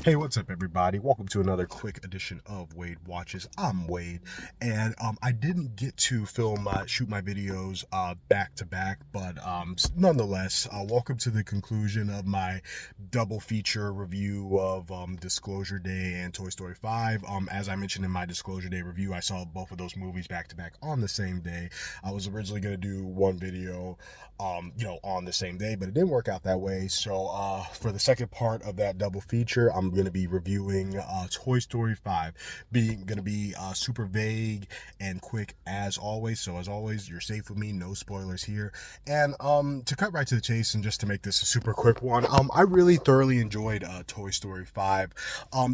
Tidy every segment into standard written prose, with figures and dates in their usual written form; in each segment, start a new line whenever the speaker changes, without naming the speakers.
Hey, what's up, everybody? Welcome to another quick edition of Wade Watches. I'm Wade, and I didn't get to shoot my videos back to back, but nonetheless, welcome to the conclusion of my double feature review of Disclosure Day and Toy Story 5. As I mentioned in my Disclosure Day review, I saw both of those movies back to back on the same day. I was originally going to do one video on the same day, but it didn't work out that way. So for the second part of that double feature, I'm going to be reviewing Toy Story 5, being going to be super vague and quick as always. So as always, you're safe with me, no spoilers here. And to cut right to the chase and just to make this a super quick one, I really thoroughly enjoyed Toy Story 5.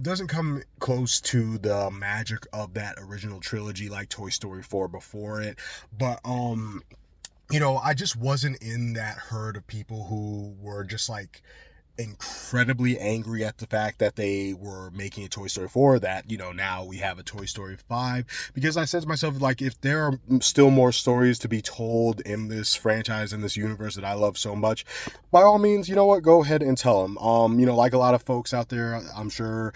Doesn't come close to the magic of that original trilogy like Toy Story 4 before it, but I just wasn't in that herd of people who were just like incredibly angry at the fact that they were making a Toy Story 4, that, now we have a Toy Story 5, because I said to myself, like, if there are still more stories to be told in this franchise, in this universe that I love so much, by all means, you know what, go ahead and tell them. Like a lot of folks out there, I'm sure,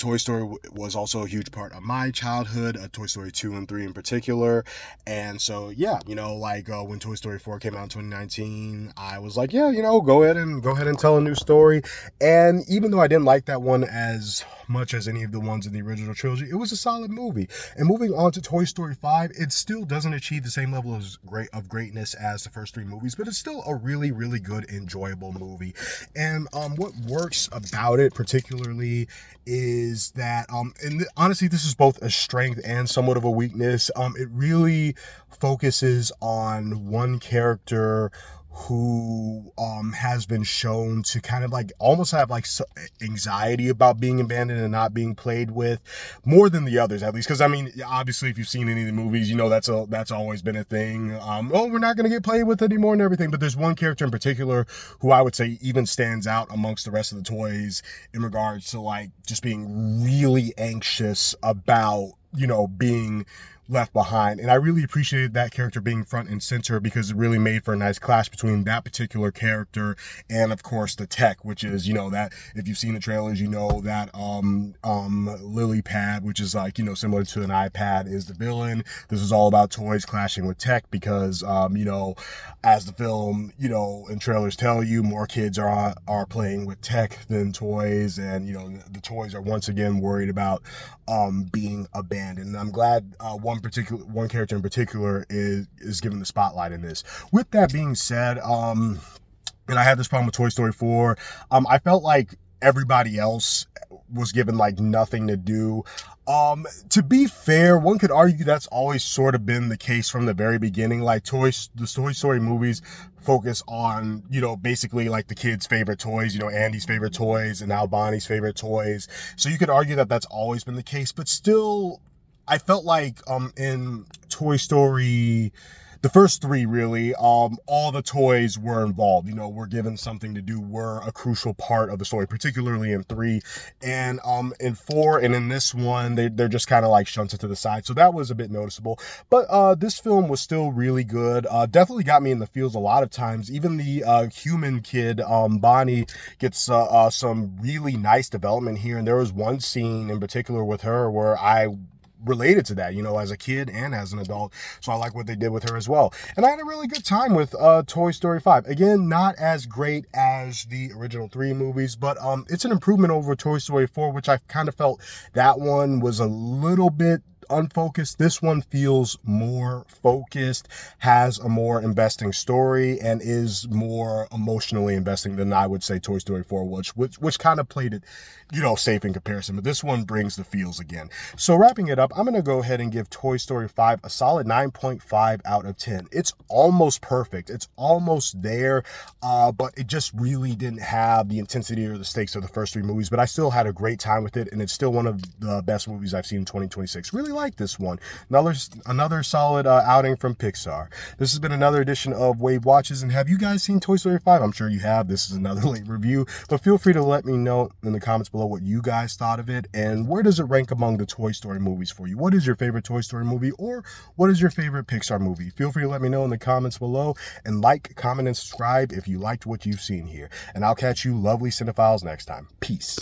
Toy Story was also a huge part of my childhood, Toy Story 2 and 3 in particular, and so, yeah, when Toy Story 4 came out in 2019, I was like, yeah, go ahead and tell a new story. And even though I didn't like that one as much as any of the ones in the original trilogy, it was a solid movie. And moving on to Toy Story 5, it still doesn't achieve the same level of greatness as the first three movies, but it's still a really, really good, enjoyable movie. And what works about it particularly is that, honestly, this is both a strength and somewhat of a weakness. It really focuses on one character who has been shown to kind of like almost have like anxiety about being abandoned and not being played with more than the others, at least, because I mean, obviously, if you've seen any of the movies, that's always been a thing. We're not going to get played with anymore and everything, but there's one character in particular who I would say even stands out amongst the rest of the toys in regards to like just being really anxious about being left behind. And I really appreciated that character being front and center, because it really made for a nice clash between that particular character and, of course, the tech, which is, that if you've seen the trailers, that lily pad, which is like, similar to an iPad, is the villain. This is all about toys clashing with tech because, as the film, and trailers tell you, more kids are playing with tech than toys, and, the toys are once again worried about being abandoned. And I'm glad one character in particular is given the spotlight in this. With that being said, and I had this problem with Toy Story 4, I felt like everybody else was given like nothing to do. To be fair, one could argue that's always sort of been the case from the very beginning. Like the Toy Story movies focus on, basically like the kids' favorite toys, Andy's favorite toys and now Bonnie's favorite toys. So you could argue that that's always been the case, but still, I felt like in Toy Story, the first three really, all the toys were involved, were given something to do, were a crucial part of the story, particularly in 3. And in 4 and in this one, they're just kind of like shunted to the side. So that was a bit noticeable. But this film was still really good. Definitely got me in the feels a lot of times. Even the human kid, Bonnie, gets some really nice development here. And there was one scene in particular with her where I related to that, as a kid and as an adult. So I like what they did with her as well. And I had a really good time with Toy Story 5. Again, not as great as the original 3 movies, but it's an improvement over Toy Story 4, which I kind of felt that one was a little bit unfocused. This one feels more focused, has a more investing story, and is more emotionally investing than I would say Toy Story 4, which kind of played it, safe in comparison. But this one brings the feels again. So wrapping it up, I'm going to go ahead and give Toy Story 5 a solid 9.5 out of 10. It's almost perfect. It's almost there, but it just really didn't have the intensity or the stakes of the first 3 movies, but I still had a great time with it, and it's still one of the best movies I've seen in 2026. Really like this one. Another solid outing from Pixar. This has been another edition of Wade Watches, and have you guys seen Toy Story 5? I'm sure you have. This is another late review, but feel free to let me know in the comments below what you guys thought of it, and where does it rank among the Toy Story movies for you? What is your favorite Toy Story movie, or what is your favorite Pixar movie? Feel free to let me know in the comments below, and like, comment, and subscribe if you liked what you've seen here. And I'll catch you lovely cinephiles next time. Peace.